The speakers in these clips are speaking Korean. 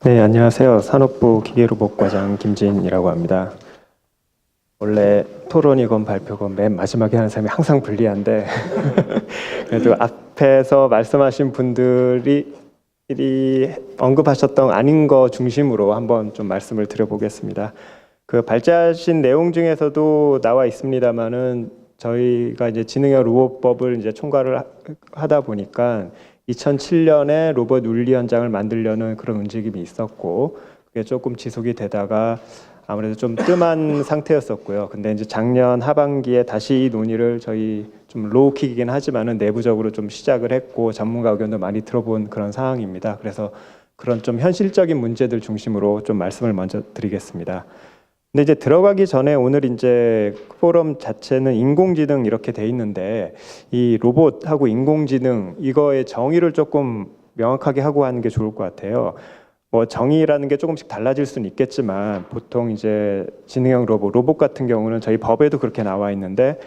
네, 안녕하세요. 산업부 기계로봇과장 김진이라고 합니다. 원래 토론이건 발표건 맨 마지막에 하는 사람이 항상 불리한데 그래도 앞에서 말씀하신 분들이 언급하셨던 아닌 거 중심으로 한번 좀 말씀을 드려보겠습니다. 그 발제하신 내용 중에서도 나와 있습니다만은 저희가 이제 지능형 로봇법을 이제 총괄을 하다 보니까 2007년에 로봇 윤리 현장을 만들려는 그런 움직임이 있었고 그게 조금 지속이 되다가 아무래도 좀 뜸한 상태였었고요. 근데 이제 작년 하반기에 다시 이 논의를 저희 좀 로우킥이긴 하지만은 내부적으로 좀 시작을 했고 전문가 의견도 많이 들어본 그런 상황입니다. 그래서 그런 좀 현실적인 문제들 중심으로 좀 말씀을 먼저 드리겠습니다. 근데 이제 들어가기 전에 오늘 이제 포럼 자체는 인공지능 이렇게 돼 있는데 이 로봇하고 인공지능 이거의 정의를 조금 명확하게 하고 하는 게 좋을 것 같아요. 뭐 정의라는 게 조금씩 달라질 수는 있겠지만 보통 이제 지능형 로봇 같은 경우는 저희 법에도 그렇게 나와 있는데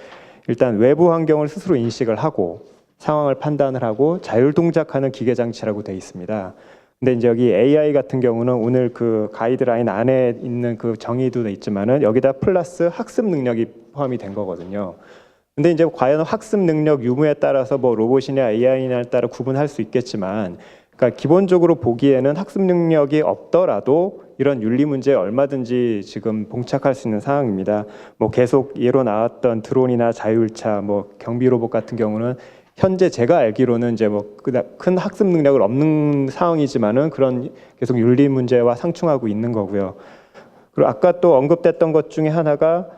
일단 외부 환경을 스스로 인식을 하고 상황을 판단을 하고 자율 동작하는 기계 장치라고 돼 있습니다. 근데 이제 여기 AI 같은 경우는 오늘 그 가이드라인 안에 있는 그 정의도 있지만은 여기다 플러스 학습 능력이 포함이 된 거거든요. 근데 이제 과연 학습 능력 유무에 따라서 뭐 로봇이냐 AI냐에 따라 구분할 수 있겠지만, 그러니까 기본적으로 보기에는 학습 능력이 없더라도 이런 윤리 문제에 얼마든지 지금 봉착할 수 있는 상황입니다. 뭐 계속 예로 나왔던 드론이나 자율차, 뭐 경비 로봇 같은 경우는 현재 제가 알기로는 이제 뭐 큰 학습 능력을 없는 상황이지만은 그런 계속 윤리 문제와 상충하고 있는 거고요. 그리고 아까 또 언급됐던 것 중에 하나가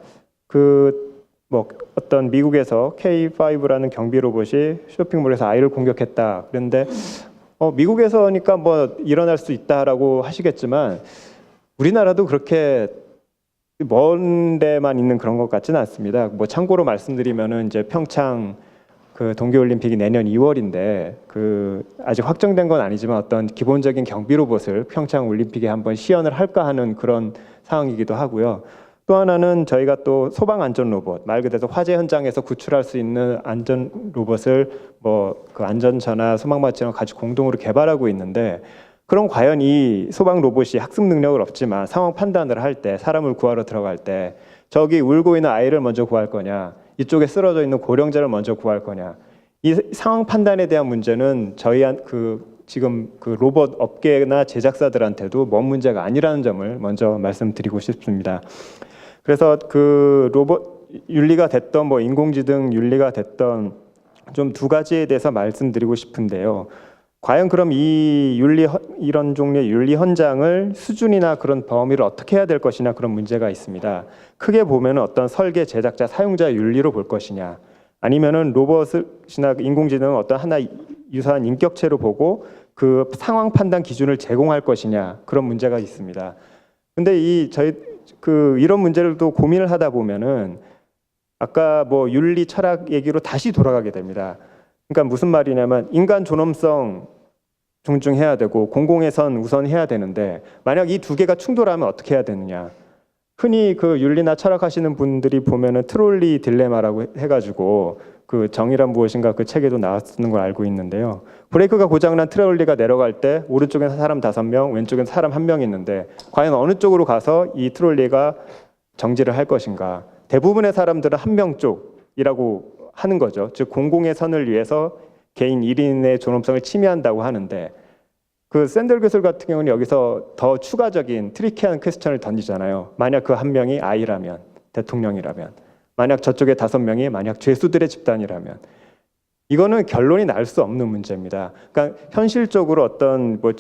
그 뭐 어떤 미국에서 K5라는 경비 로봇이 쇼핑몰에서 아이를 공격했다. 그런데 미국에서니까 뭐 일어날 수 있다라고 하시겠지만 우리나라도 그렇게 먼 데만 있는 그런 것 같지는 않습니다. 뭐 참고로 말씀드리면은 이제 평창 그 동계올림픽이 내년 2월인데 그 아직 확정된 건 아니지만 어떤 기본적인 경비 로봇을 평창 올림픽에 한번 시연을 할까 하는 그런 상황이기도 하고요. 또 하나는 저희가 또 소방 안전 로봇, 말 그대로 화재 현장에서 구출할 수 있는 안전 로봇을 뭐 그 안전처나 소방마취랑 같이 공동으로 개발하고 있는데, 그럼 과연 이 소방 로봇이 학습 능력을 없지만 상황 판단을 할 때, 사람을 구하러 들어갈 때 저기 울고 있는 아이를 먼저 구할 거냐, 이쪽에 쓰러져 있는 고령자를 먼저 구할 거냐, 이 상황 판단에 대한 문제는 저희 지금 그 로봇 업계나 제작사들한테도 먼 문제가 아니라는 점을 먼저 말씀드리고 싶습니다. 그래서 그 로봇 윤리가 됐던 뭐 인공지능 윤리가 됐던 좀 두 가지에 대해서 말씀드리고 싶은데요. 과연 그럼 이 이런 종류의 윤리 현장을 수준이나 그런 범위를 어떻게 해야 될 것이냐, 그런 문제가 있습니다. 크게 보면 어떤 설계, 제작자, 사용자 윤리로 볼 것이냐, 아니면은 로봇이나 인공지능은 어떤 하나 유사한 인격체로 보고 그 상황 판단 기준을 제공할 것이냐, 그런 문제가 있습니다. 근데 이런 문제를 또 고민을 하다 보면은 아까 뭐 윤리 철학 얘기로 다시 돌아가게 됩니다. 그러니까 무슨 말이냐면 인간 존엄성 존중해야 되고 공공의 선 우선해야 되는데, 만약 이 두 개가 충돌하면 어떻게 해야 되느냐. 흔히 그 윤리나 철학하시는 분들이 보면은 트롤리 딜레마라고 해가지고 그 정의란 무엇인가 그 책에도 나왔는 걸 알고 있는데요. 브레이크가 고장난 트롤리가 내려갈 때 오른쪽에는 사람 5명, 왼쪽에는 사람 1명 있는데 과연 어느 쪽으로 가서 이 트롤리가 정지를 할 것인가. 대부분의 사람들은 1명 쪽이라고 하는 거죠. 즉 공공의 선을 위해서 개인 1인의 존엄성을 침해한다고 하는데, 그 샌들 교수 같은 경우는 여기서 더 추가적인 트리키한 퀘스천을 던지잖아요. 만약 그 1명이 아이라면, 대통령이라면, 만약 저쪽에 5명이 만약 죄수들의 집단이라면, 이거는 결론이 날 수 없는 문제입니다. 그러니까 현실적으로 어떤 뭐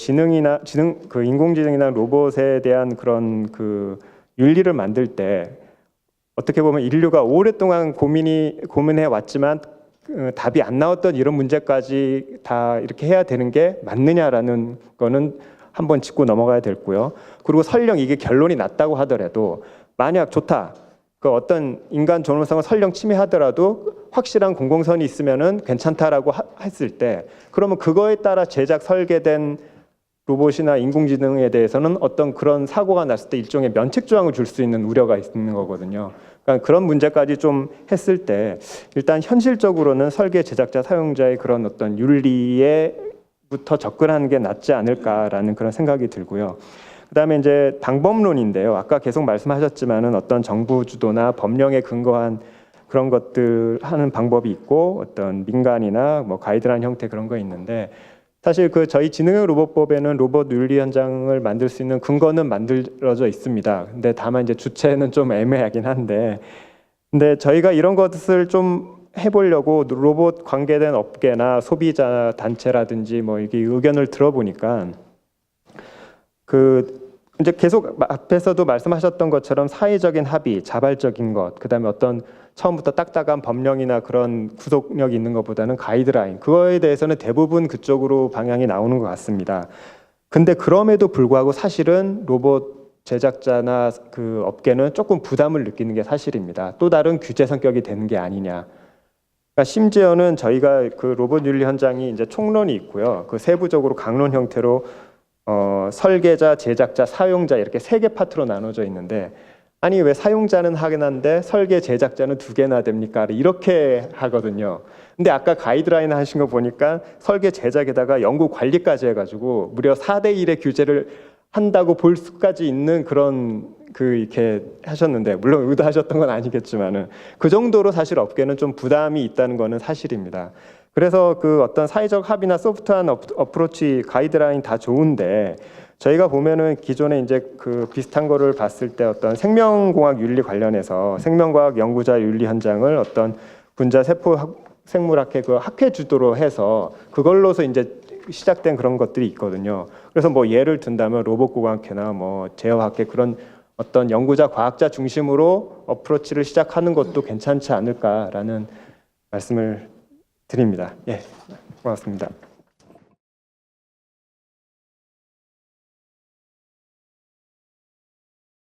그 인공지능이나 로봇에 대한 그런 그 윤리를 만들 때 어떻게 보면 인류가 오랫동안 고민해 왔지만 답이 안 나왔던 이런 문제까지 다 이렇게 해야 되는 게 맞느냐라는 거는 한번 짚고 넘어가야 되고요. 그리고 설령 이게 결론이 났다고 하더라도 만약 좋다, 그 어떤 인간 존엄성을 설령 침해하더라도 확실한 공공선이 있으면은 괜찮다라고 했을 때, 그러면 그거에 따라 제작 설계된 로봇이나 인공지능에 대해서는 어떤 그런 사고가 났을 때 일종의 면책 조항을 줄 수 있는 우려가 있는 거거든요. 그러니까 그런 문제까지 좀 했을 때 일단 현실적으로는 설계, 제작자, 사용자의 그런 어떤 윤리의 부터 접근하는 게 낫지 않을까라는 그런 생각이 들고요. 그다음에 이제 방법론인데요. 아까 계속 말씀하셨지만은 어떤 정부 주도나 법령에 근거한 그런 것들 하는 방법이 있고 어떤 민간이나 뭐 가이드라인 형태 그런 거 있는데 사실 그 저희 지능형 로봇법에는 로봇 윤리 현장을 만들 수 있는 근거는 만들어져 있습니다. 근데 다만 이제 주체는 좀 애매하긴 한데 근데 저희가 이런 것을 좀 해보려고 로봇 관계된 업계나 소비자 단체라든지 뭐 이게 의견을 들어보니까 그 이제 계속 앞에서도 말씀하셨던 것처럼 사회적인 합의, 자발적인 것, 그다음에 어떤 처음부터 딱딱한 법령이나 그런 구속력이 있는 것보다는 가이드라인, 그거에 대해서는 대부분 그쪽으로 방향이 나오는 것 같습니다. 근데 그럼에도 불구하고 사실은 로봇 제작자나 그 업계는 조금 부담을 느끼는 게 사실입니다. 또 다른 규제 성격이 되는 게 아니냐. 그러니까 심지어는 저희가 그 로봇 윤리 현장이 이제 총론이 있고요. 그 세부적으로 강론 형태로 설계자, 제작자, 사용자 이렇게 세 개 파트로 나눠져 있는데 아니 왜 사용자는 하긴 한데 설계, 제작자는 두 개나 됩니까? 이렇게 하거든요. 근데 아까 가이드라인 하신 거 보니까 설계, 제작에다가 연구 관리까지 해가지고 무려 4대 1의 규제를 한다고 볼 수까지 있는 그런 그 이렇게 하셨는데 물론 의도하셨던 건 아니겠지만은 그 정도로 사실 업계는 좀 부담이 있다는 거는 사실입니다. 그래서 그 어떤 사회적 합의나 소프트한 어프로치 가이드라인 다 좋은데 저희가 보면은 기존에 이제 그 비슷한 거를 봤을 때 어떤 생명공학 윤리 관련해서 생명과학 연구자 윤리 현장을 어떤 분자 세포 생물학회 그 학회 주도로 해서 그걸로서 이제 시작된 그런 것들이 있거든요. 그래서 뭐 예를 든다면 로봇공학회나 뭐 제어학회 그런 어떤 연구자 과학자 중심으로 어프로치를 시작하는 것도 괜찮지 않을까라는 말씀을 드립니다. 예, 고맙습니다.